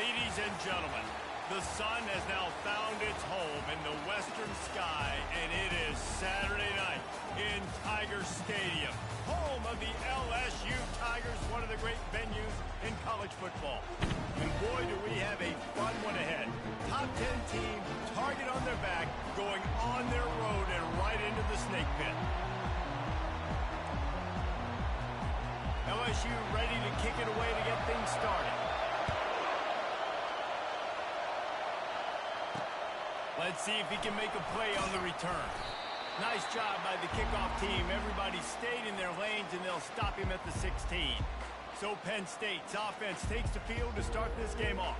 Ladies and gentlemen, the sun has now found its home in the western sky, and it is Saturday night in Tiger Stadium, home of the LSU Tigers, one of the great venues in college football. And boy, do we have a fun one ahead. Top 10 team, target on their back, going on their road and right into the snake pit. LSU ready to kick it away to get things started. Let's see if he can make a play on the return. Nice job by the kickoff team. Everybody stayed in their lanes, and they'll stop him at the 16. So Penn State's offense takes the field to start this game off.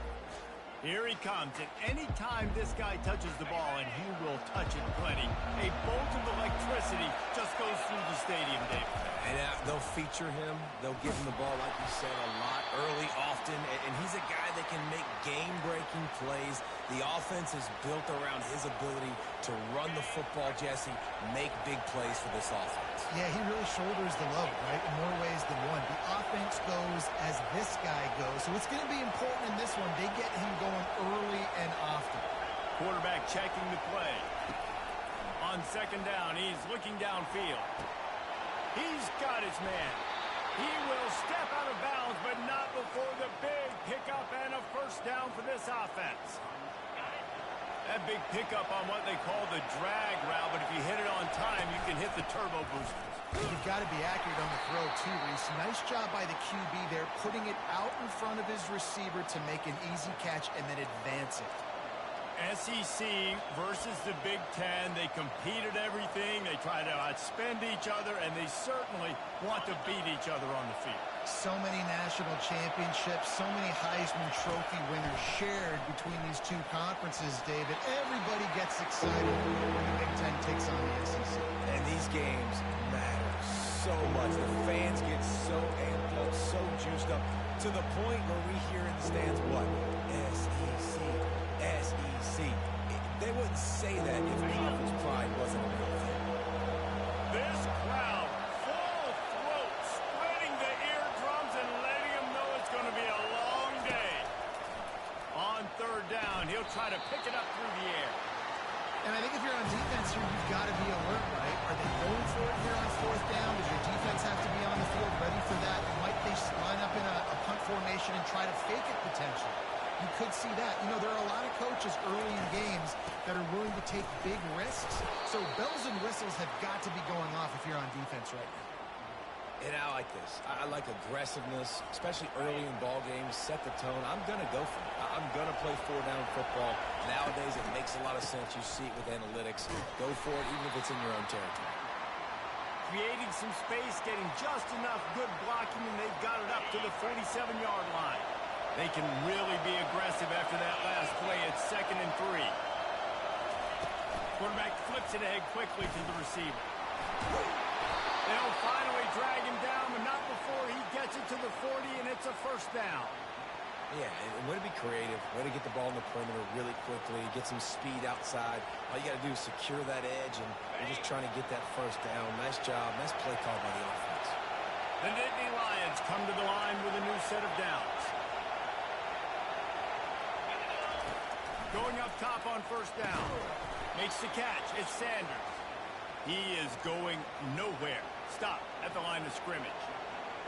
Here he comes, and any time this guy touches the ball, and he will touch it plenty, a bolt of electricity just goes through the stadium, Dave. And they'll feature him. They'll give him the ball, like you said, a lot, early, often. And he's a guy that can make game-breaking plays. The offense is built around his ability to run the football, Jesse, make big plays for this offense. Yeah, he really shoulders the load, right, in more ways than one. The offense goes as this guy goes. So it's going to be important in this one. They get him going early and often. Quarterback checking the play. On second down, he's looking downfield. He's got his man. He will step out of bounds, but not before the big pickup and a first down for this offense. That big pickup on what they call the drag route, but if you hit it on time, you can hit the turbo boosters. You've got to be accurate on the throw, too, Reese. Nice job by the QB there, putting it out in front of his receiver to make an easy catch and then advance it. SEC versus the Big Ten. They compete at everything. They try to outspend each other, and they certainly want to beat each other on the field. So many national championships, so many Heisman Trophy winners shared between these two conferences, David. Everybody gets excited when the Big Ten takes on the SEC. And these games matter so much. The fans get so amped up, so juiced up, to the point where we hear in the stands, what? SEC. SEC. They wouldn't say that if conference pride wasn't a real thing. This crowd, full throat, spreading the eardrums and letting them know it's going to be a long day. On third down, he'll try to pick it up through the air. And I think if you're on defense here, you've got to be alert, right? Are they going for it here on fourth down? Does your defense have to be on the field ready for that? Might they line up in a punt formation and try to fake it potentially? You could see that. You know, there are a lot of coaches early in games that are willing to take big risks. So bells and whistles have got to be going off if you're on defense right now. And I like this. I like aggressiveness, especially early in ball games. Set the tone. I'm going to go for it. I'm going to play four-down football. Nowadays, it makes a lot of sense. You see it with analytics. Go for it, even if it's in your own territory. Creating some space, getting just enough good blocking, and they've got it up to the 47-yard line. They can really be aggressive after that last play. It's 2nd and 3. Quarterback flips it ahead quickly to the receiver. They'll finally drag him down, but not before he gets it to the 40, and it's a first down. Yeah, and way to be creative, way to get the ball in the perimeter really quickly, get some speed outside. All you got to do is secure that edge, and you're just trying to get that first down. Nice job. Nice play call by the offense. The Nittany Lions come to the line with a new set of downs. Going up top on first down. Makes the catch. It's Sanders. He is going nowhere. Stop at the line of scrimmage.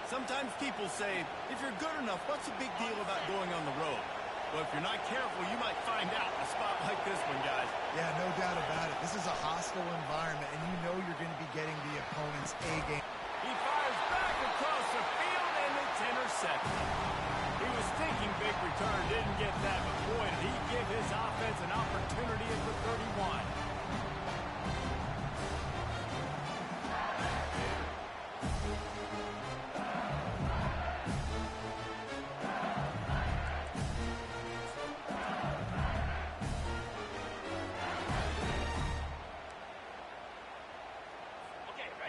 Sometimes people say, if you're good enough, what's the big deal about going on the road? Well, if you're not careful, you might find out in a spot like this one, guys. Yeah, no doubt about it. This is a hostile environment, and you know you're going to be getting the opponent's A game. He fires back across the field, and it's intercepted. He was thinking big return, didn't get that, but boy, did he give his offense an opportunity at the 31.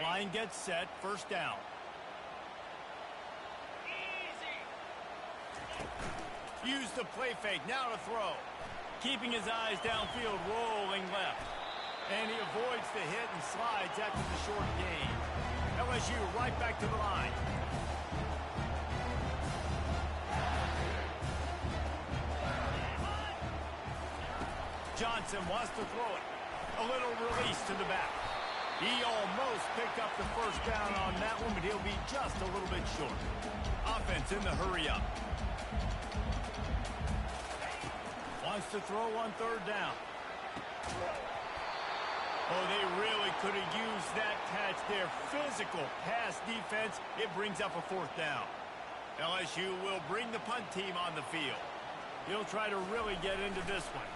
Line gets set, first down. Use the play fake, now to throw. Keeping his eyes downfield, rolling left. And he avoids the hit and slides after the short gain. LSU right back to the line. Johnson wants to throw it. A little release to the back. He almost picked up the first down on that one, but he'll be just a little bit short. Offense in the hurry up. Wants to throw on third down. Oh, they really could have used that catch there. Physical pass defense. It brings up a fourth down. LSU will bring the punt team on the field. He'll try to really get into this one.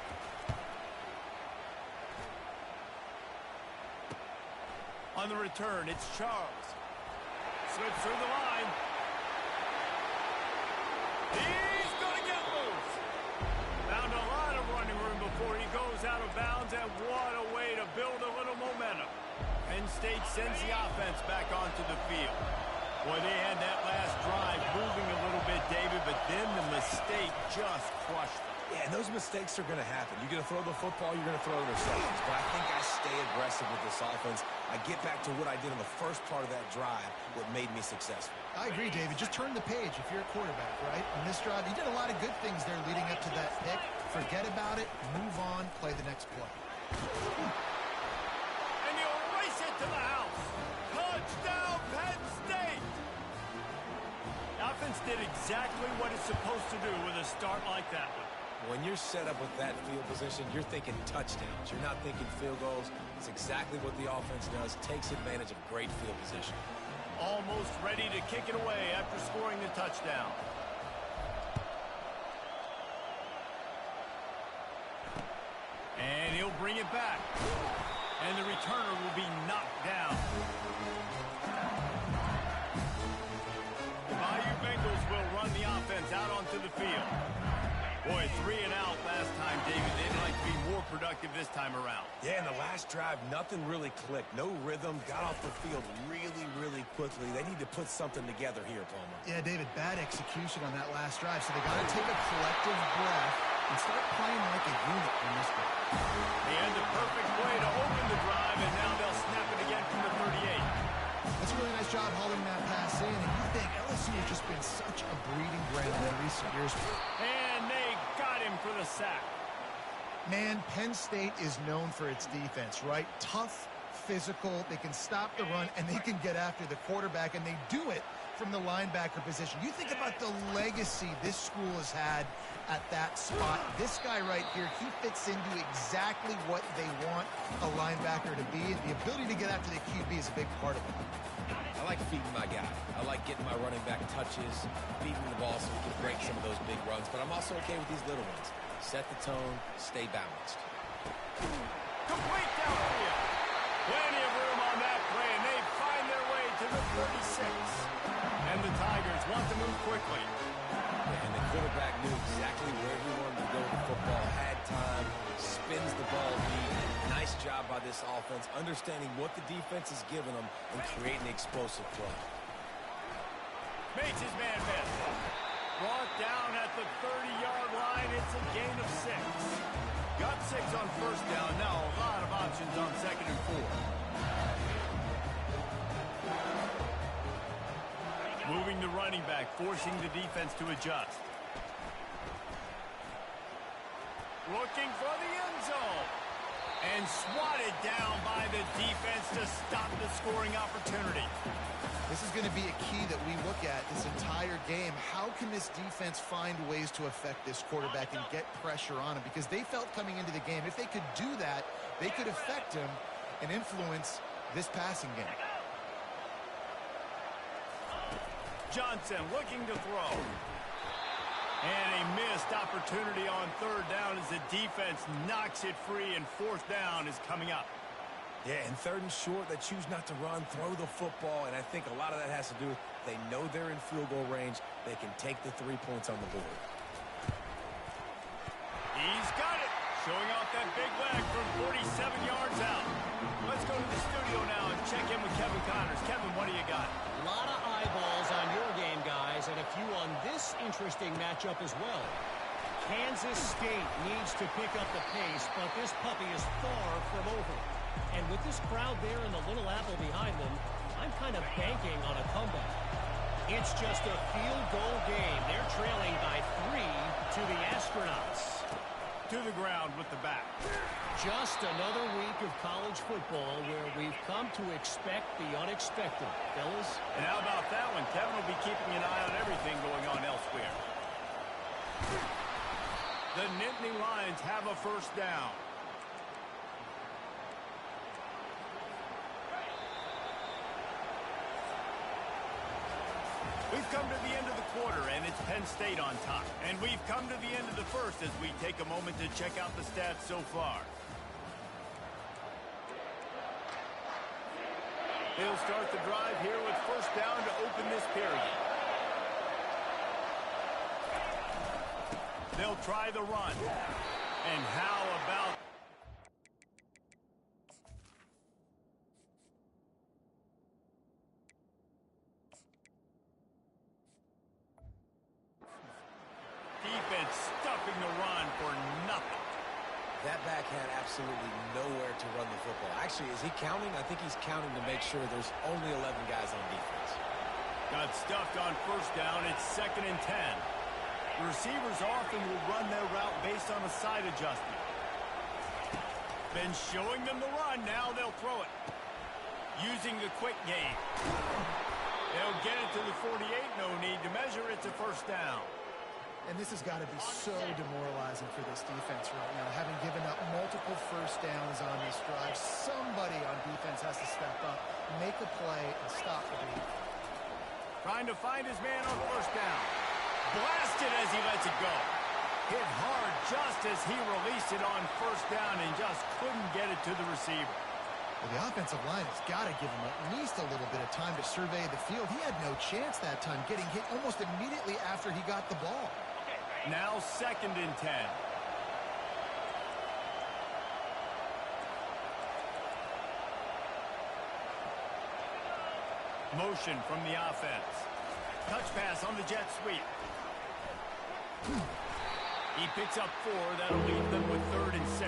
On the return, it's Charles. Slips through the line. He's going to get loose. Found a lot of running room before he goes out of bounds, and what a way to build a little momentum. Penn State sends the offense back onto the field. Boy, they had that last drive moving a little bit, David, but then the mistake just crushed them. Yeah, and those mistakes are going to happen. You're going to throw the football, you're going to throw interceptions. But I think I stay aggressive with this offense. I get back to what I did in the first part of that drive, what made me successful. I agree, David. Just turn the page if you're a quarterback, right? On this drive, you did a lot of good things there leading up to that pick. Forget about it, move on, play the next play. And he'll race it to the house. Touchdown, Penn State! The offense did exactly what it's supposed to do with a start like that one. When you're set up with that field position, you're thinking touchdowns. You're not thinking field goals. It's exactly what the offense does. Takes advantage of great field position. Almost ready to kick it away after scoring the touchdown. And he'll bring it back. And the returner will be knocked down. The Bayou Bengals will run the offense out onto the field. Boy, 3 and out last time, David. They'd like to be more productive this time around. Yeah, in the last drive, nothing really clicked. No rhythm. Got off the field really, really quickly. They need to put something together here, Palmer. Yeah, David, bad execution on that last drive. So they got to take a collective breath and start playing like a unit on this one. They had the perfect way to open the drive, and now they'll snap it again from the 38. That's a really nice job hauling that pass in. And you think LSU has just been such a breeding ground in recent years. And they got him for the sack. Man, Penn State is known for its defense, right? Tough, physical, they can stop the run, and they can get after the quarterback, and they do it from the linebacker position. You think about the legacy this school has had at that spot. This guy right here, he fits into exactly what they want a linebacker to be, and the ability to get after the QB is a big part of it. I like feeding my guy. I like getting my running back touches, feeding the ball so we can break some of those big runs, but I'm also okay with these little ones. Set the tone, stay balanced. Complete downfield. Plenty of room on that play, and they find their way to the 36. And the Tigers want to move quickly. And the quarterback knew exactly where he wanted to go with the football, had time, spins the ball deep. Nice job by this offense, understanding what the defense is giving them and creating the explosive play. Makes his man miss. Brought down at the 30-yard line. It's a gain of 6. Got 6 on first down. Now a lot of options on 2nd and 4. Moving the running back, forcing the defense to adjust. Looking for the end zone. And swatted down by the defense to stop the scoring opportunity. This is going to be a key that we look at this entire game. How can this defense find ways to affect this quarterback and get pressure on him? Because they felt coming into the game, if they could do that, they could affect him and influence this passing game. Johnson looking to throw. And a missed opportunity on 3rd down as the defense knocks it free, and 4th down is coming up. Yeah, and 3rd and short, they choose not to run, throw the football, and I think a lot of that has to do with they know they're in field goal range. They can take the 3 points on the board. He's got it. Showing off that big leg from 47 yards out. Let's go to the studio now and check in with Kevin Connors. Kevin, what do you got? A lot of eyeballs on your game, guys, and a few on this interesting matchup as well. Kansas State needs to pick up the pace, but this puppy is far from over. And with this crowd there and the Little Apple behind them, I'm kind of banking on a comeback. It's just a field goal game. They're trailing by 3 to the Astronauts. to the ground with the back. Just another week of college football where we've come to expect the unexpected, fellas. And how about that one? Kevin will be keeping an eye on everything going on elsewhere. The Nittany Lions have a first down. We've come to the end of the quarter, and it's Penn State on top. And we've come to the end of the first as we take a moment to check out the stats so far. They'll start the drive here with first down to open this period. They'll try the run. And how about... defense stuffing the run for nothing. That back had absolutely nowhere to run the football. Actually, is he counting? I think he's counting to make sure there's only 11 guys on defense. Got stuffed on first down. It's 2nd and 10. The receivers often will run their route based on a side adjustment. Been showing them the run. Now they'll throw it. Using the quick game. They'll get it to the 48. No need to measure. It's a first down. And this has got to be so demoralizing for this defense right now. Having given up multiple first downs on this drive, somebody on defense has to step up, make a play, and stop the beat. Trying to find his man on first down. Blasted as he lets it go. Hit hard just as he released it on first down and just couldn't get it to the receiver. Well, the offensive line has got to give him at least a little bit of time to survey the field. He had no chance that time, getting hit almost immediately after he got the ball. Now 2nd and 10. Motion from the offense. Touch pass on the jet sweep. He picks up 4. That'll leave them with 3rd and 6.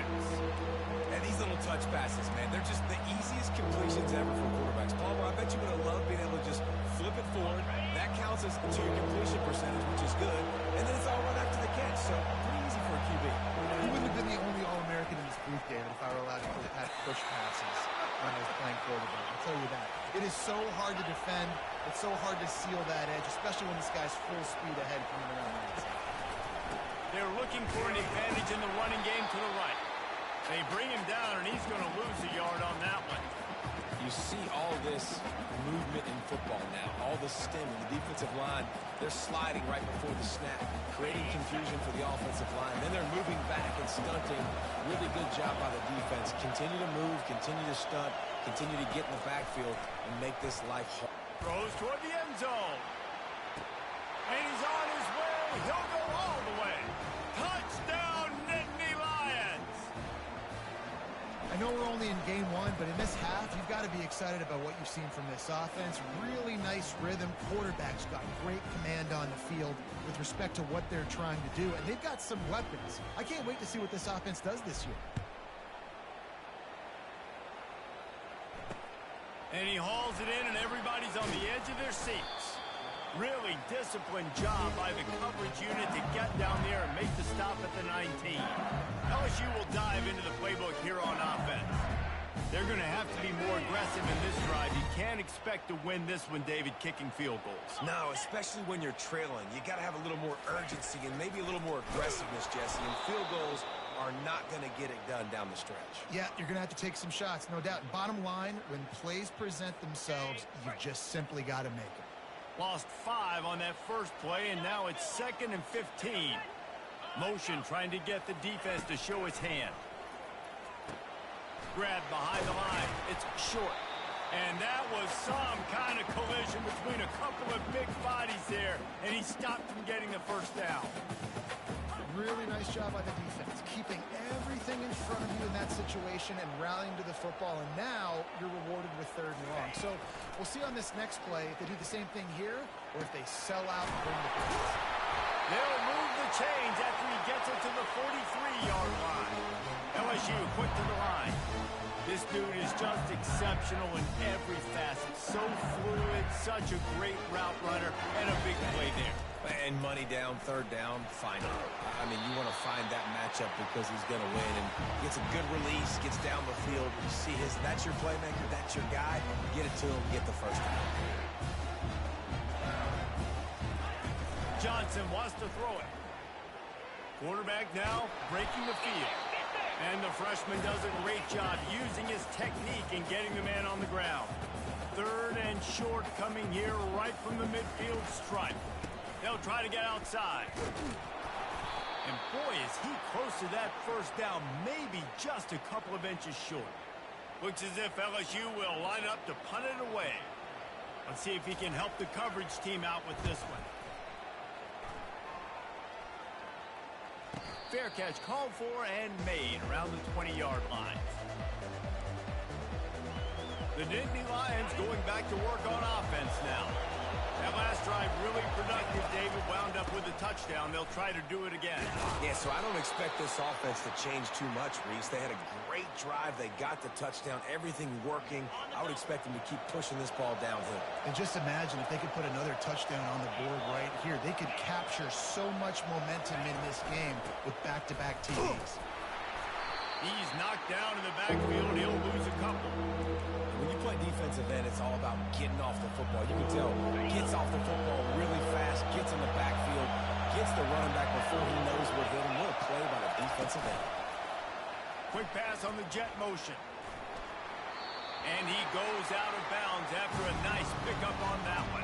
And these little touch passes, man, they're just the easiest completions ever for quarterbacks. Palmer, I bet you would have loved being able to just flip it forward. That counts as to your completion percentage, which is good. And then it's all run after the catch, so pretty easy for a QB. He wouldn't have been the only All-American in this booth, David, if I were allowed to push passes when I was playing quarterback. I'll tell you that. It is so hard to defend. It's so hard to seal that edge, especially when this guy's full speed ahead coming around the inside. They're looking for an advantage in the running game to the right. They bring him down, and he's going to lose a yard on that one. You see all this movement in football now, all the stem in the defensive line. They're sliding right before the snap, creating confusion for the offensive line. Then they're moving back and stunting. Really good job by the defense. Continue to move, continue to stunt, continue to get in the backfield and make this life hard. Throws toward the end zone. And he's on his way. He'll go all the way. Touchdown, Nittany Lions. I know we're only in game 1, but in this half, you've got to be excited about what you've seen from this offense. Really nice rhythm. Quarterback's got great command on the field with respect to what they're trying to do, and they've got some weapons. I can't wait to see what this offense does this year. And he hauls it in, and everybody's on the edge of their seats. Really disciplined job by the coverage unit to get down there and make the stop at the 19. LSU will dive into the playbook here on offense. They're going to have to be more aggressive in this drive. You can't expect to win this one, David, kicking field goals. No, especially when you're trailing. You got to have a little more urgency and maybe a little more aggressiveness, Jesse. And field goals are not going to get it done down the stretch. Yeah, you're going to have to take some shots, no doubt. Bottom line, when plays present themselves, you just simply got to make it. Lost 5 on that first play, and now it's 2nd and 15. Motion trying to get the defense to show its hand. Grab behind the line. It's short. And that was some kind of collision between a couple of big bodies there, and he stopped from getting the first down. Really nice job by the defense, keeping everything in front of you in that situation and rallying to the football, and now you're rewarded with 3rd and long. So we'll see on this next play if they do the same thing here or if they sell out and bring the points. They'll move the chains after he gets it to the 43-yard line. LSU quick to the line. This This dude is just exceptional in every facet. So fluid, such a great route runner, and a big play there. And money down, third down, fine. I mean, you want to find that matchup because he's going to win. And gets a good release, gets down the field. You see that's your playmaker, that's your guy. Get it to him, get the first down. Johnson wants to throw it. Quarterback now breaking the field. And the freshman does a great job using his technique and getting the man on the ground. Third and short coming here right from the midfield stripe. They'll try to get outside. And boy, is he close to that first down, maybe just a couple of inches short. Looks as if LSU will line up to punt it away. Let's see if he can help the coverage team out with this one. Fair catch called for and made around the 20-yard line. The Nittany Lions going back to work on offense now. That last drive really productive. David wound up with a touchdown. They'll try to do it again. Yeah, so I don't expect this offense to change too much, Reese. They had a great drive. They got the touchdown. Everything working. I would expect them to keep pushing this ball downhill. And just imagine if they could put another touchdown on the board right here. They could capture so much momentum in this game with back-to-back TDs. He's knocked down in the backfield. He'll lose a couple. When you play defensive end, it's all about getting off the football. You can tell, gets off the football really fast, gets in the backfield, gets the running back before he knows what hit him. What a play by the defensive end. Quick pass on the jet motion. And he goes out of bounds after a nice pickup on that one.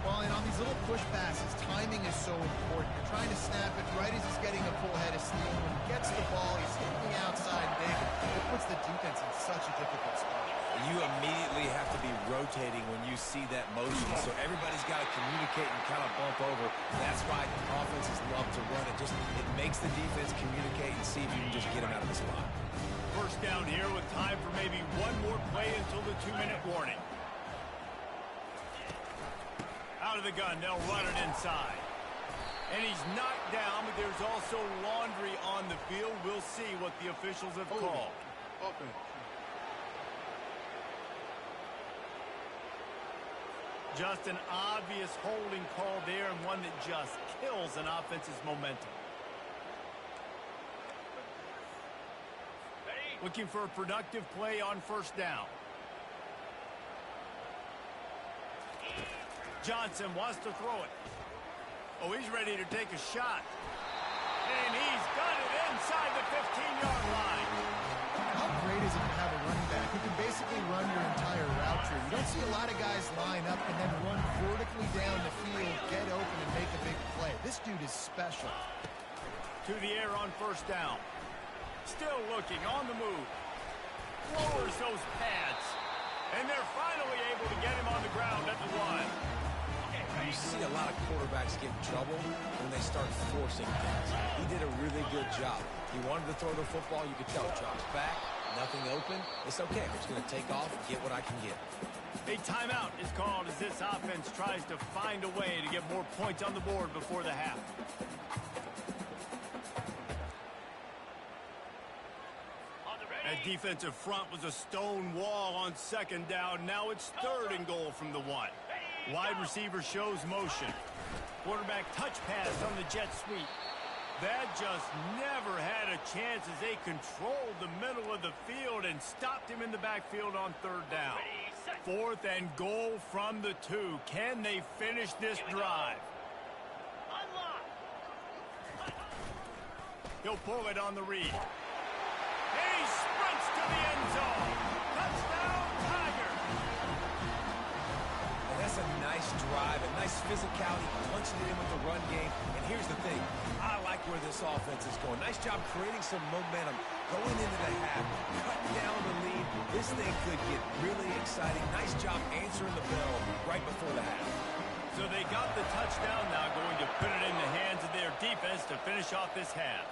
Well, and on these little push passes, timing is so important. You're trying to snap it right as he's getting a full head of steam. When he gets the ball, he's hitting outside big. It puts the defense in such a difficult spot. You immediately have to be rotating when you see that motion, so everybody's got to communicate and kind of bump over. That's why offenses love to run it. It makes the defense communicate and see if you can just get them out of the spot. First down here with time for maybe one more play until the 2-minute warning. Out of the gun, they'll run it inside. And he's knocked down, but there's also laundry on the field. We'll see what the officials have called. Okay. Just an obvious holding call there, and one that just kills an offense's momentum. Looking for a productive play on first down. Johnson wants to throw it. Oh, he's ready to take a shot. And he's got it inside the 15-yard line. How great is it to have a running back who can basically run your entire route tree? You don't see a lot of guys line up and then run vertically down the field, get open, and make a big play. This dude is special. To the air on first down. Still looking, on the move. Lowers those pads. And they're finally able to get him on the ground at the 1. You see a lot of quarterbacks get in trouble when they start forcing things. He did a really good job. He wanted to throw the football. You could tell. Drops back, nothing open. It's okay. I'm just going to take off and get what I can get. A timeout is called as this offense tries to find a way to get more points on the board before the half. That defensive front was a stone wall on second down. Now it's third and goal from the 1. Wide receiver shows motion. Quarterback touch pass on the jet sweep. That just never had a chance as they controlled the middle of the field and stopped him in the backfield on third down. Fourth and goal from the 2. Can they finish this drive? He'll pull it on the read. And he sprints to the end zone. Touchdown, Tigers. And that's a nice drive, a nice physicality, punching it in with the run game. And here's the thing. I like where this offense is going. Nice job creating some momentum going into the half, cutting down the lead. This thing could get really exciting. Nice job answering the bell right before the half. So they got the touchdown, now going to put it in the hands of their defense to finish off this half.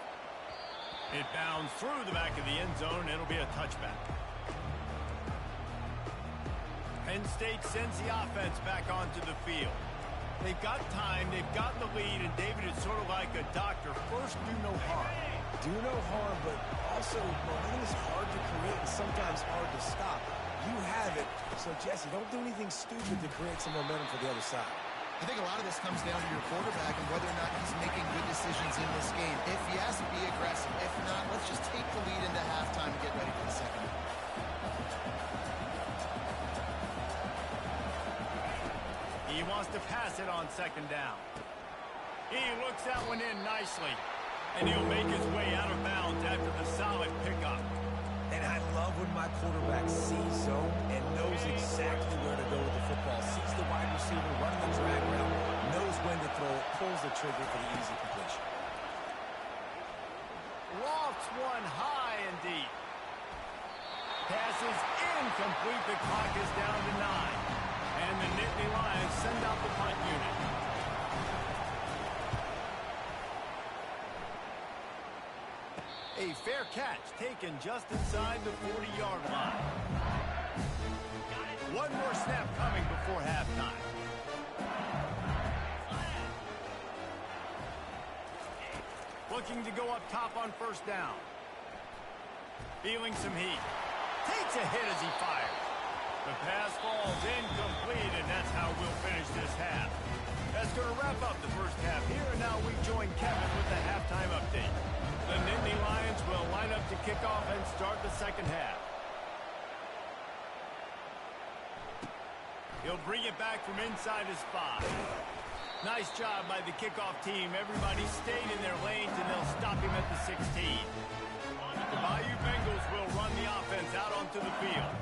It bounds through the back of the end zone. It'll be a touchback. Penn State sends the offense back onto the field. They've got time, they've got the lead, and David is sort of like a doctor. First, do no harm. Do no harm, but also momentum is hard to create, and sometimes sometimes hard to stop. You have it, so Jesse, don't do anything stupid to create some momentum for the other side. I think a lot of this comes down to your quarterback and whether or not he's making good decisions in this game. If yes, be aggressive. If not, let's just take the lead into halftime and get ready for the second half. He wants to pass it on second down. He looks that one in nicely. And he'll make his way out of bounds after the solid pickup. And I love when my quarterback sees zone and knows exactly where to go with the football. Sees the wide receiver running the drag route, knows when to throw it, pulls the trigger for the easy completion. Lofts one high and deep. Pass is incomplete. The clock is down to 9. And the Nittany Lions send out the punt unit. A fair catch taken just inside the 40-yard line. One more snap coming before halftime. Looking to go up top on first down. Feeling some heat. Takes a hit as he fires. The pass falls incomplete, and that's how we'll finish this half. That's going to wrap up the first half here, and now we join Kevin with the halftime update. The Nittany Lions will line up to kick off and start the second half. He'll bring it back from inside his 5. Nice job by the kickoff team. Everybody stayed in their lanes, and they'll stop him at the 16. The Bayou Bengals will run the offense out onto the field.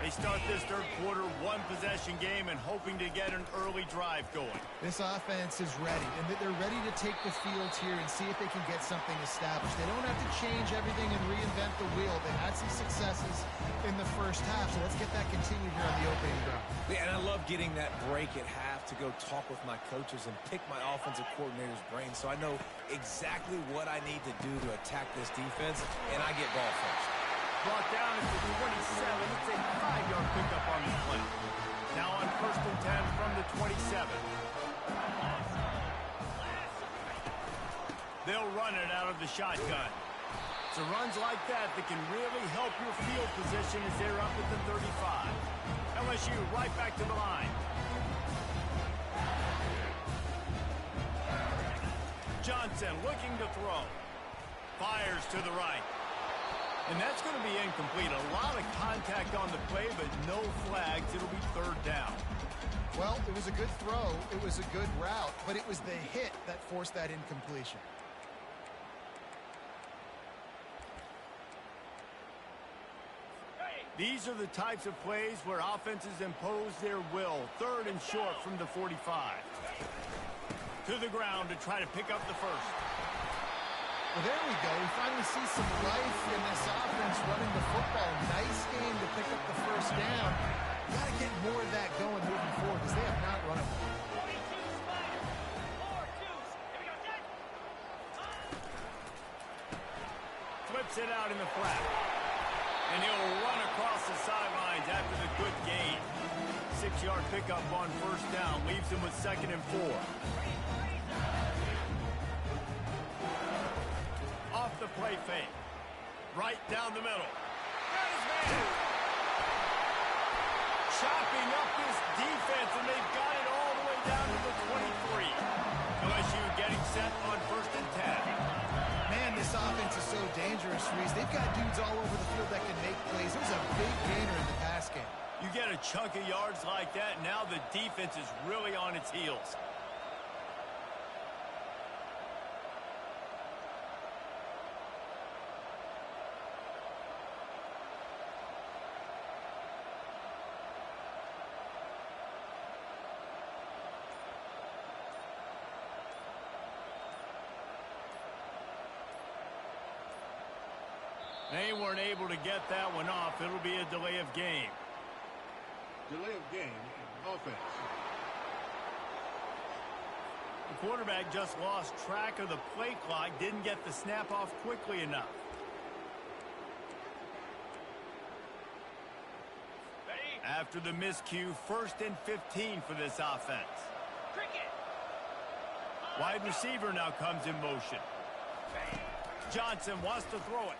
They start this third quarter one-possession game and hoping to get an early drive going. This offense is ready, and they're ready to take the field here and see if they can get something established. They don't have to change everything and reinvent the wheel. They've had some successes in the first half, so let's get that continued here on the opening drive. Yeah, and I love getting that break at half to go talk with my coaches and pick my offensive coordinator's brain so I know exactly what I need to do to attack this defense, and I get ball first. Brought down at the 27. It's a 5-yard pickup on the play. Now on 1st and 10 from the 27. They'll run it out of the shotgun. So runs like that can really help your field position as they're up at the 35. LSU right back to the line. Johnson looking to throw. Fires to the right. And that's going to be incomplete. A lot of contact on the play, but no flags. It'll be third down. Well, it was a good throw. It was a good route, but it was the hit that forced that incompletion. These are the types of plays where offenses impose their will. 3rd and short from the 45. To the ground to try to pick up the first. Well, there we go. We finally see some life in this offense running the football. Nice game to pick up the first down. You got to get more of that going moving forward because they have not run it. Flips it out in the flat. And he'll run across the sidelines after the good gain. 6-yard pickup on first down. Leaves him with 2nd and 4. Off the play fake. Right down the middle. Got his man. Chopping up this defense, and they've got it all the way down to the 23. LSU getting set on 1st and 10. Man, this offense is so dangerous, Reese. They've got dudes all over the field that can make plays. It was a big gainer in the pass game. You get a chunk of yards like that, now the defense is really on its heels. They weren't able to get that one off. It'll be a delay of game. Delay of game, offense. The quarterback just lost track of the play clock, didn't get the snap off quickly enough. After the miscue, 1st and 15 for this offense. Wide receiver now comes in motion. Johnson wants to throw it.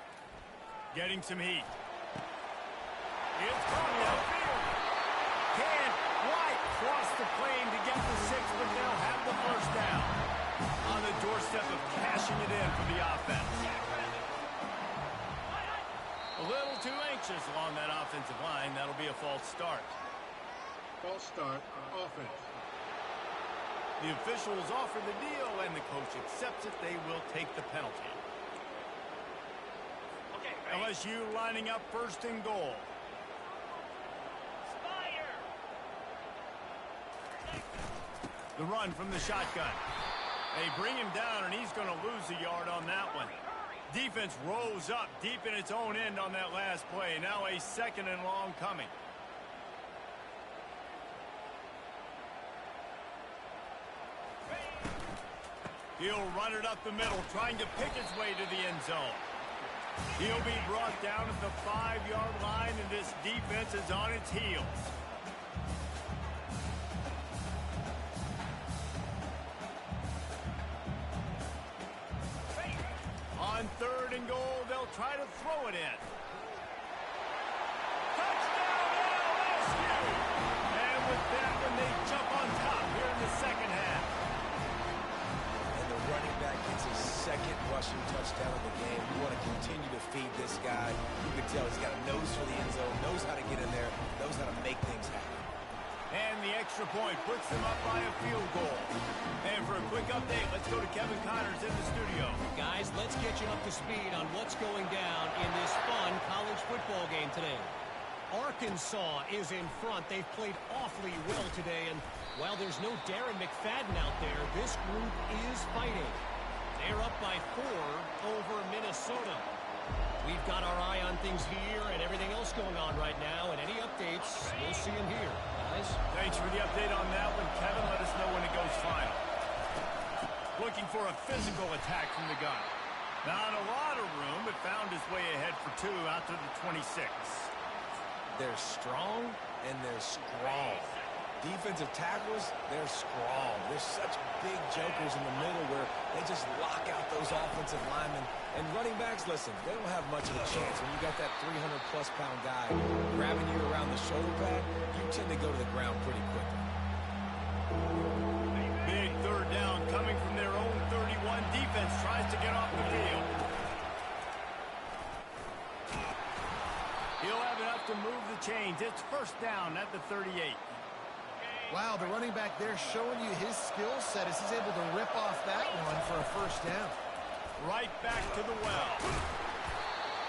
Getting some heat. to claim to get the 6, but they'll have the first down. On the doorstep of cashing it in for the offense. A little too anxious along that offensive line. That'll be a false start. False start on offense. The officials offer the deal, and the coach accepts it. They will take the penalty. LSU lining up first and goal. The run from the shotgun. They bring him down, and he's going to lose a yard on that one. Defense rose up deep in its own end on that last play. Now a 2nd and long coming. He'll run it up the middle, trying to pick his way to the end zone. He'll be brought down at the 5-yard line, and this defense is on its heels. On 3rd and goal, they'll try to throw it in. Touchdown, LSU! And with that one, they jump on top here in the second half. And the running back gets his 2nd rushing touchdown of the game. You want to continue to feed this guy. You can tell he's got a nose for the end zone, knows how to get in there, knows how to make things happen. And the extra point puts them up by a field goal. And for a quick update, let's go to Kevin Connors in the studio. Guys, let's get you up to speed on what's going down in this fun college football game today. Arkansas is in front. They've played awfully well today, and while there's no Darren McFadden out there, this group is fighting. They're up by 4 over Minnesota. We've got our eye on things here and everything else going on right now, and any updates, we'll see them here. Guys? Thanks for the update on that one, Kevin. Let us know when it goes final. Looking for a physical attack from the gun. Not a lot of room, but found his way ahead for 2 out to the 26. They're strong, and they're strong. Defensive tackles, they're strong. They're such big jokers in the middle where they just lock out those offensive linemen. And running backs, listen, they don't have much of a chance. When you got that 300-plus pound guy grabbing you around the shoulder pad, you tend to go to the ground pretty quickly. Big 3rd down coming from their own 31. Defense tries to get off the field. He'll have enough to move the chains. It's 1st down at the 38. Wow, the running back there showing you his skill set as he's able to rip off that one for a 1st down. Right back to the well.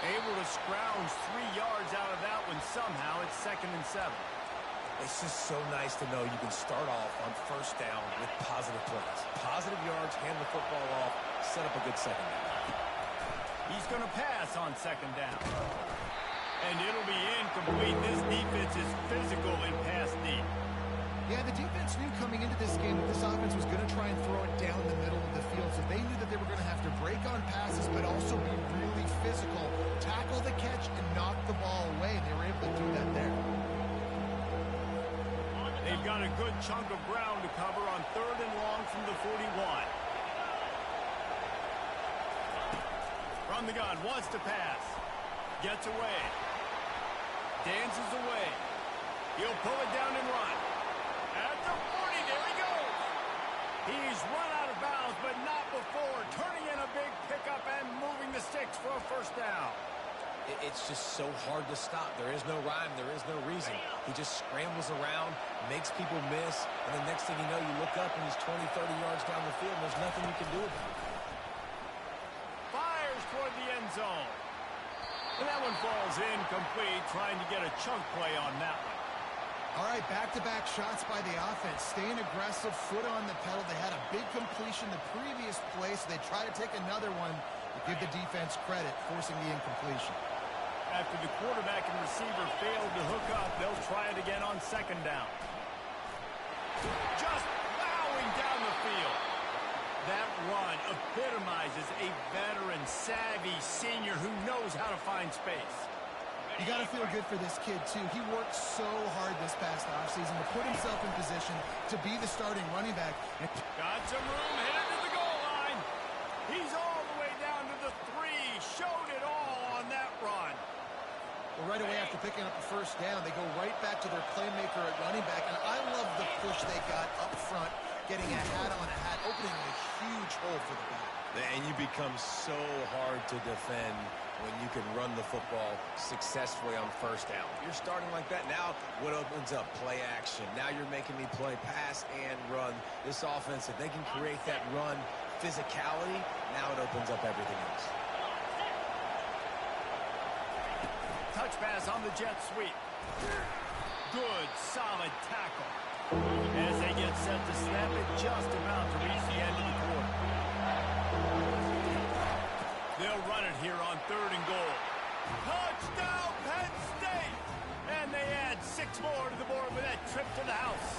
Able to scrounge 3 yards out of that one somehow. It's 2nd and 7. It's just so nice to know you can start off on 1st down with positive plays. Positive yards, hand the football off, set up a good 2nd down. He's going to pass on 2nd down. And it'll be incomplete. This defense is physical in pass deep. Yeah, the defense knew coming into this game that this offense was going to try and throw it down the middle of the field, so they knew that they were going to have to break on passes but also be really physical, tackle the catch, and knock the ball away. They were able to do that there. They've got a good chunk of ground to cover on 3rd and long from the 41. From the gun, wants to pass. Gets away. Dances away. He'll pull it down and run. At the 40, there he goes. He's run out of bounds, but not before. Turning in a big pickup and moving the sticks for a 1st down. It's just so hard to stop. There is no rhyme. There is no reason. He just scrambles around, makes people miss, and the next thing you know, you look up and he's 20, 30 yards down the field, and there's nothing you can do about it. Fires toward the end zone. And that one falls incomplete, trying to get a chunk play on that one. All right, back-to-back shots by the offense. Staying aggressive, foot on the pedal. They had a big completion the previous play, so they try to take another one to give the defense credit, forcing the incompletion. After the quarterback and receiver failed to hook up, they'll try it again on 2nd down. Just plowing down the field. That run epitomizes a veteran, savvy senior who knows how to find space. You got to feel good for this kid, too. He worked so hard this past offseason to put himself in position to be the starting running back. Got some room, headed to the goal line. He's all the way down to the 3. Showed it all on that run. Well, right away after picking up the first down. They go right back to their playmaker at running back, and I love the push they got up front, getting a hat on a hat, opening a huge hole for the back. And you become so hard to defend when you can run the football successfully on first down. You're starting like that. Now what opens up? Play action. Now you're making me play pass and run. This offense, if they can create that run physicality, now it opens up everything else. Touch pass on the jet sweep. Good, solid tackle. As they get set to snap it, just about to reach the end of the quarter. They'll run it here on 3rd and goal. Touchdown, Penn State! And they add 6 more to the board with that trip to the house.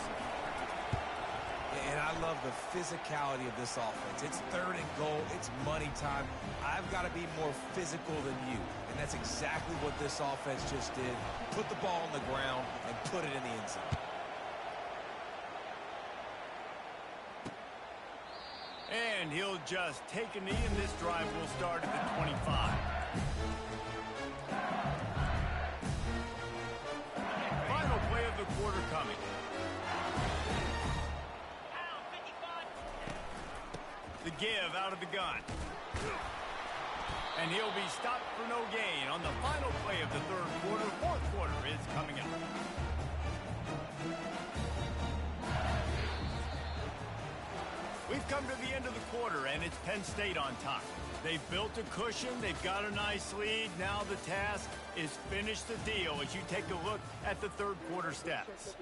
And I love the physicality of this offense. It's 3rd and goal. It's money time. I've got to be more physical than you. And that's exactly what this offense just did. Put the ball on the ground and put it in the end zone. And he'll just take a knee, and this drive will start at the 25. Final play of the quarter coming. The give out of the gun. And he'll be stopped for no gain on the final play of the 3rd quarter. 4th quarter is coming up. We've come to the end of the quarter, and it's Penn State on top. They've built a cushion. They've got a nice lead. Now the task is finish the deal as you take a look at the 3rd quarter stats.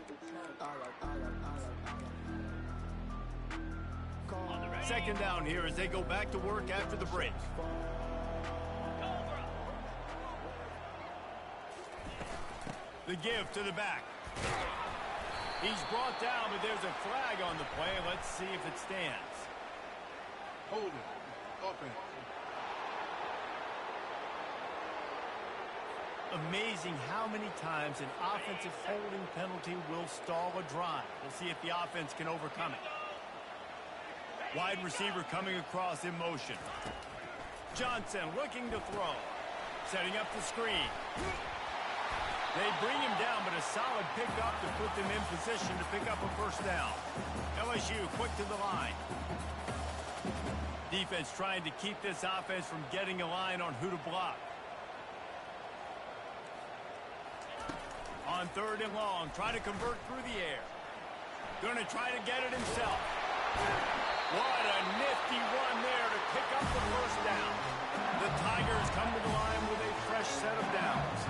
Second down here as they go back to work after the break. The give to the back. He's brought down, but there's a flag on the play. Let's see if it stands. Holding. Offense. Amazing how many times an offensive holding penalty will stall a drive. We'll see if the offense can overcome it. Wide receiver coming across in motion. Johnson looking to throw. Setting up the screen. They bring him down, but a solid pickup to put them in position to pick up a first down. LSU quick to the line. Defense trying to keep this offense from getting a line on who to block. On 3rd and long, trying to convert through the air. Going to try to get it himself. What a nifty run there to pick up the first down. The Tigers come to the line with a fresh set of downs.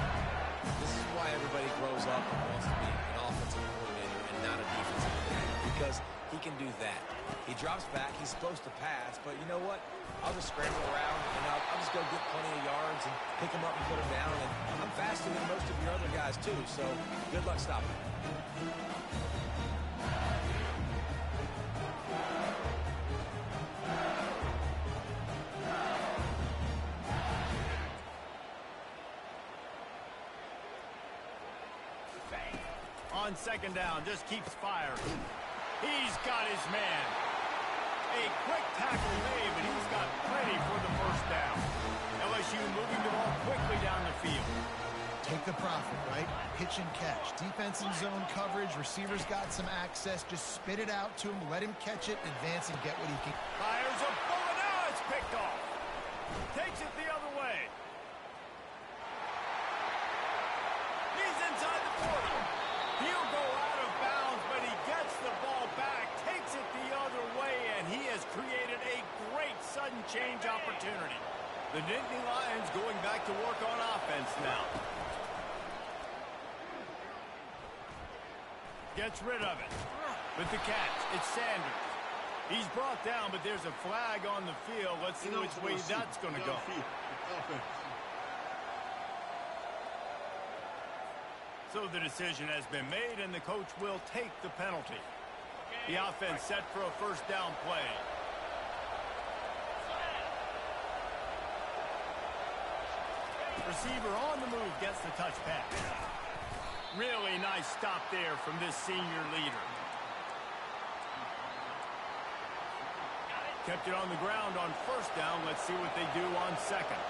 This is why everybody grows up and wants to be an offensive coordinator and not a defensive coordinator, because he can do that. He drops back. He's supposed to pass, but you know what? I'll just scramble around, and I'll just go get plenty of yards and pick him up and put him down. And I'm faster than most of your other guys, too, so good luck stopping him. On 2nd down, just keeps firing. He's got his man. A quick tackle made, but he's got plenty for the first down. LSU moving the ball quickly down the field. Take the profit, right? Pitch and catch. Defense in zone coverage. Receivers got some access. Just spit it out to him. Let him catch it, advance, and get what he can. Fires a bullet. Now it's picked off. Takes it the other way. He's inside the 40. He'll go out of bounds, but he gets the ball back, takes it the other way, and he has created a great sudden change opportunity. The Nittany Lions going back to work on offense now. Gets rid of it. With the catch, it's Sanders. He's brought down, but there's a flag on the field. Let's see which way that's going to go. Offense. So the decision has been made, and the coach will take the penalty. The offense set for a first down play. Receiver on the move gets the touch pass. Really nice stop there from this senior leader. Kept it on the ground on first down. Let's see what they do on 2nd.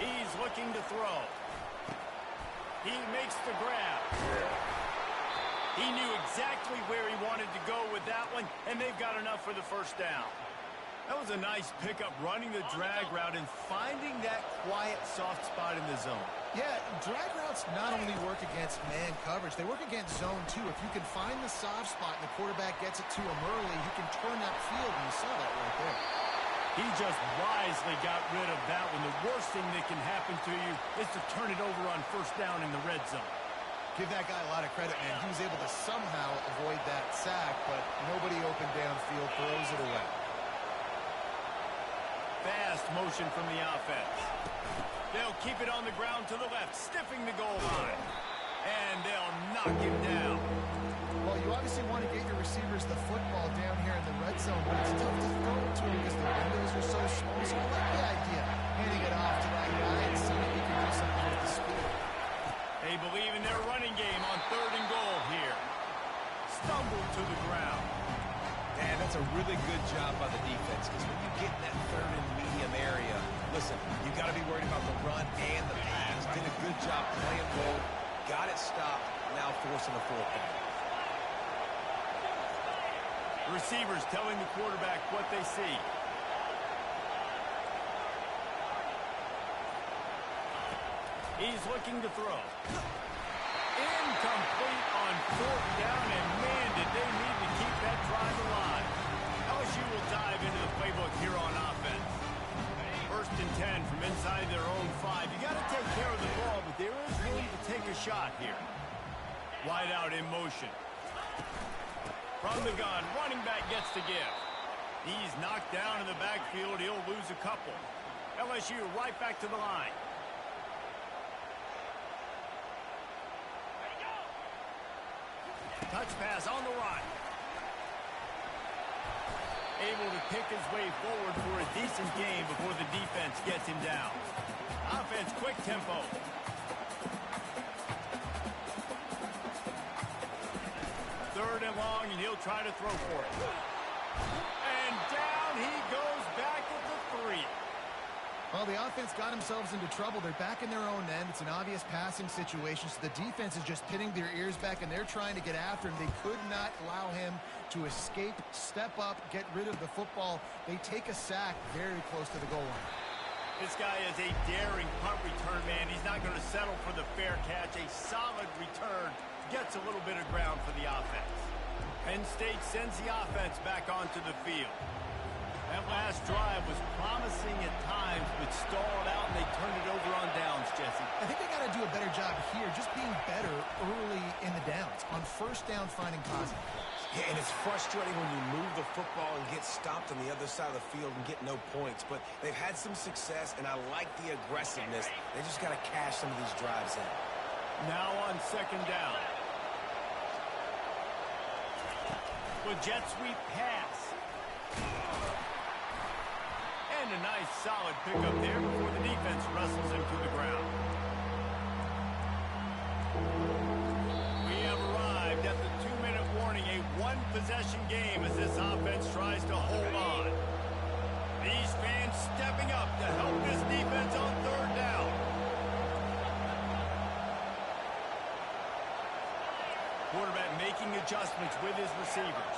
He's looking to throw. He makes the grab. He knew exactly where he wanted to go with that one, and they've got enough for the first down. That was a nice pickup, running the drag route and finding that quiet, soft spot in the zone. Yeah, drag routes not only work against man coverage, they work against zone too. If you can find the soft spot and the quarterback gets it to him early, he can turn that field, and you saw that right there. He just wisely got rid of that one. The worst thing that can happen to you is to turn it over on first down in the red zone. Give that guy a lot of credit, man. He was able to somehow avoid that sack, but nobody open downfield, throws it away. Fast motion from the offense. They'll keep it on the ground to the left, stiffing the goal line. And they'll knock him down. Well, you obviously want to get your receivers the football down here in the red zone, but it's tough to throw it to him because the windows are so small. So I like the idea. Handing it off to that guy and seeing if he can do something with the speed. They believe in their running game on 3rd and goal here. Stumbled to the ground. Man, that's a really good job by the defense, because when you get in that 3rd and medium area, listen, you got to be worried about the run and the pass. Did a good job playing both, got it stopped, now forcing a 4th down. Receivers telling the quarterback what they see. He's looking to throw. Incomplete on 4th down, and man, did they need to keep that drive alive. LSU will dive into the playbook here on offense. 1st and 10 from inside their own 5. You got to take care of the ball, but there is room to take a shot here. Wide out in motion. From the gun, running back gets to give. He's knocked down in the backfield. He'll lose a couple. LSU right back to the line. Touch pass on the run. Able to pick his way forward for a decent game before the defense gets him down. Offense, quick tempo. Third and long, and he'll try to throw for it. And down he goes back at the 3. Well, the offense got themselves into trouble. They're back in their own end. It's an obvious passing situation, so the defense is just pinning their ears back, and they're trying to get after him. They could not allow him to escape, step up, get rid of the football. They take a sack very close to the goal line. This guy is a daring punt return man. He's not going to settle for the fair catch. A solid return gets a little bit of ground for the offense. Penn State sends the offense back onto the field. That last drive was promising at times, but stalled out, and they turned it over on downs, Jesse. I think they got to do a better job here, just being better early in the downs. On first down, finding positive plays. Yeah, and it's frustrating when you move the football and get stopped on the other side of the field and get no points. But they've had some success, and I like the aggressiveness. They just got to cash some of these drives in. Now on 2nd down. With jet sweep pass. And a nice solid pickup there before the defense wrestles him to the ground. We have arrived at the 2-minute warning, a one-possession game as this offense tries to hold on. These fans stepping up to help this defense on 3rd down. Quarterback making adjustments with his receivers.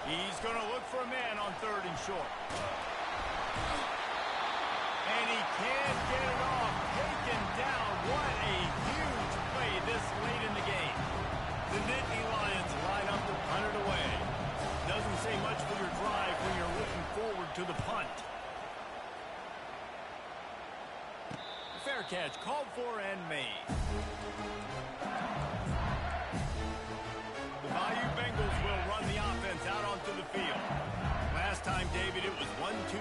He's going to look for a man on 3rd and short. And he can't get it off. Taken down. What a huge play this late in the game. The Nittany Lions line up to punt it away. Doesn't say much for your drive when you're looking forward to the punt. Fair catch called for and made. The Bayou Bengals will run the offense out onto the field. Last time, David, it was 1-2-3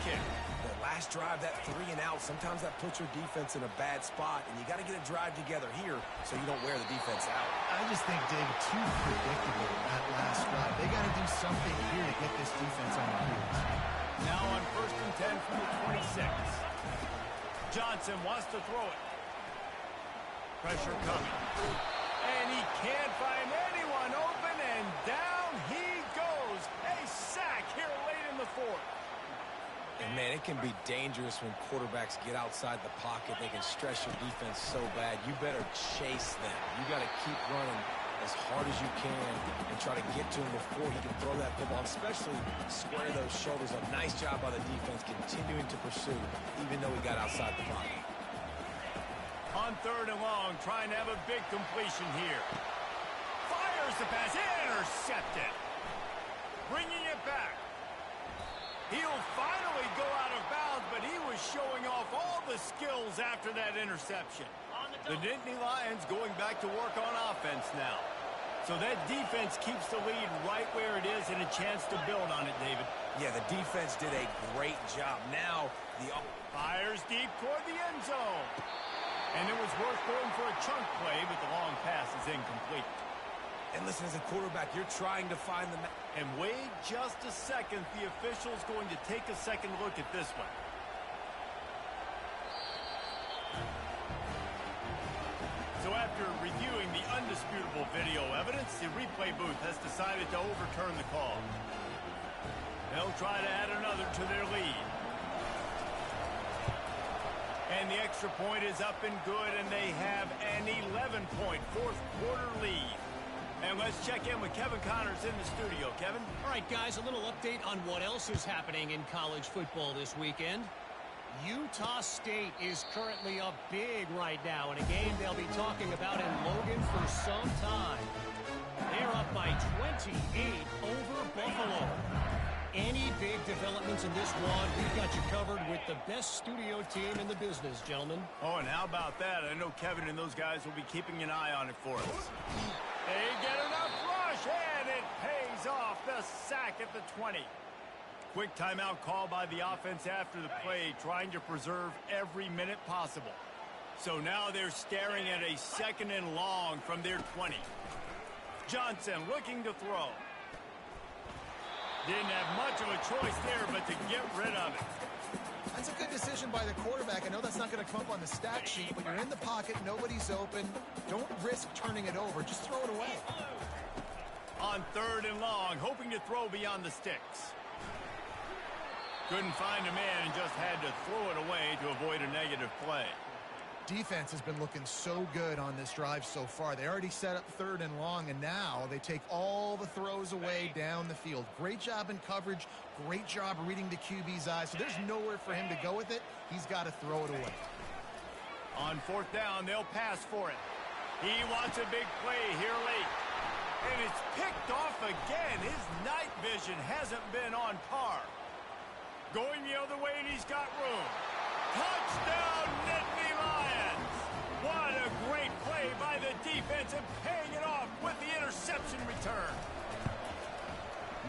kick. The last drive, that 3 and out, sometimes that puts your defense in a bad spot, and you got to get a drive together here so you don't wear the defense out. I just think, David, too predictable that last drive. They got to do something here to get this defense on their heels. Now on 1st and 10 from the 26. Johnson wants to throw it. Pressure coming. And he can't find anyone open, and down he goes goes. A sack here late in the fourth. And, man, it can be dangerous when quarterbacks get outside the pocket. They can stress your defense so bad. You better chase them. You got to keep running as hard as you can and try to get to him before he can throw that football, especially square those shoulders up. Nice job by the defense continuing to pursue, even though he got outside the pocket. On 3rd and long, trying to have a big completion here. Fires the pass, intercepted. Bringing it back. He'll finally go out of bounds, but he was showing off all the skills after that interception. The Nittany Lions going back to work on offense now. So that defense keeps the lead right where it is and a chance to build on it, David. Yeah, the defense did a great job. Now, the fires deep toward the end zone. And it was worth going for a chunk play, but the long pass is incomplete. And listen, as a quarterback, you're trying to find the... And wait just a second. The official's going to take a second look at this one. So after reviewing the undisputable video evidence, the replay booth has decided to overturn the call. They'll try to add another to their lead. And the extra point is up and good, and they have an 11-point fourth-quarter lead. And let's check in with Kevin Connors in the studio. Kevin? All right, guys, a little update on what else is happening in college football this weekend. Utah State is currently up big right now in a game they'll be talking about in Logan for some time. They're up by 28 over Buffalo. Any big developments in this one, we've got you covered with the best studio team in the business, gentlemen. Oh, and how about that? I know Kevin and those guys will be keeping an eye on it for us. They get enough rush, and it pays off. The sack at the 20. Quick timeout call by the offense after the play, trying to preserve every minute possible. So now they're staring at a 2nd and long from their 20. Johnson looking to throw. Didn't have much of a choice there, but to get rid of it. That's a good decision by the quarterback. I know that's not going to come up on the stat sheet, but you're in the pocket, nobody's open. Don't risk turning it over. Just throw it away. On 3rd and long, hoping to throw beyond the sticks. Couldn't find a man and just had to throw it away to avoid a negative play. Defense has been looking so good on this drive so far. They already set up 3rd and long, and now they take all the throws away down the field. Great job in coverage. Great job reading the QB's eyes. So there's nowhere for him to go with it. He's got to throw it away. On 4th down, they'll pass for it. He wants a big play here late. And it's picked off again. His night vision hasn't been on par. Going the other way, and he's got room. Touchdown, Nittany Lions! What a great play by the defense and paying it off with the interception return.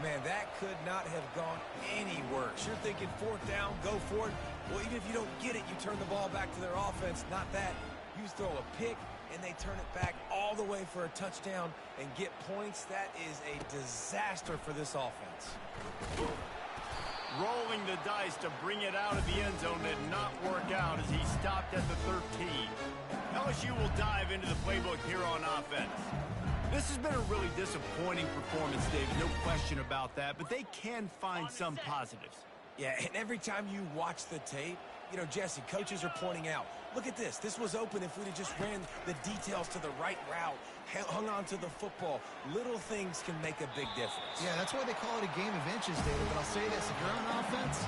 Man, that could not have gone any worse. You're thinking 4th down, go for it. Well, even if you don't get it, you turn the ball back to their offense. Not that. You throw a pick, and they turn it back all the way for a touchdown and get points. That is a disaster for this offense. Rolling the dice to bring it out of the end zone did not work out as he stopped at the 13. LSU will dive into the playbook here on offense. This has been a really disappointing performance, David, no question about that, but they can find some positives. Yeah, and every time you watch the tape, you know, Jesse, coaches are pointing out, look at this. This was open if we'd have just ran the details to the right route, hung on to the football. Little things can make a big difference. Yeah, that's why they call it a game of inches, David. But I'll say this, if you're on offense,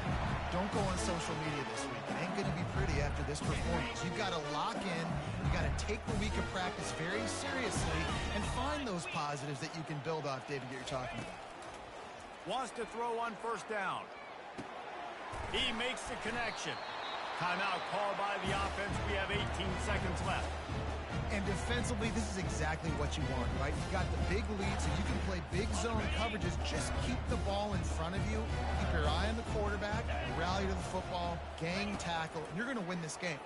don't go on social media this week. It ain't going to be pretty after this performance. You've got to lock in. You've got to take the week of practice very seriously and find those positives that you can build off, David, that you're talking about. Wants to throw on 1st down. He makes the connection. Timeout called by the offense. We have 18 seconds left. And defensively, this is exactly what you want, right? You got the big lead, so you can play big zone coverages. Just keep the ball in front of you. Keep your eye on the quarterback. Rally to the football. Gang tackle. And you're going to win this game.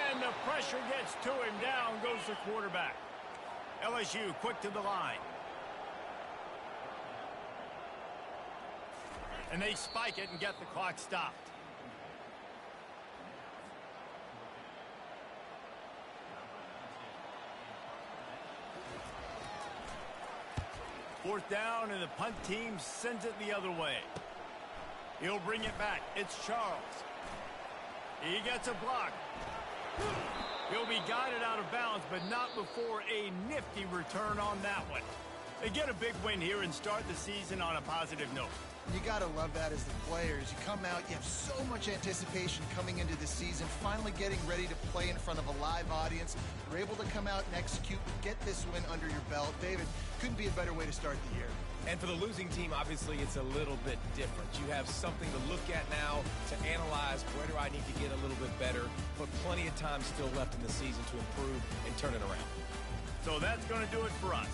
And the pressure gets to him. Down goes the quarterback. LSU quick to the line. And they spike it and get the clock stopped. Fourth down, and the punt team sends it the other way. He'll bring it back. It's Charles. He gets a block. He'll be guided out of bounds, but not before a nifty return on that one. They get a big win here and start the season on a positive note. You got to love that as the players. You come out, you have so much anticipation coming into the season, finally getting ready to play in front of a live audience. You're able to come out and execute, get this win under your belt. David, couldn't be a better way to start the year. And for the losing team, obviously, it's a little bit different. You have something to look at now, to analyze where do I need to get a little bit better, but plenty of time still left in the season to improve and turn it around. So that's going to do it for us.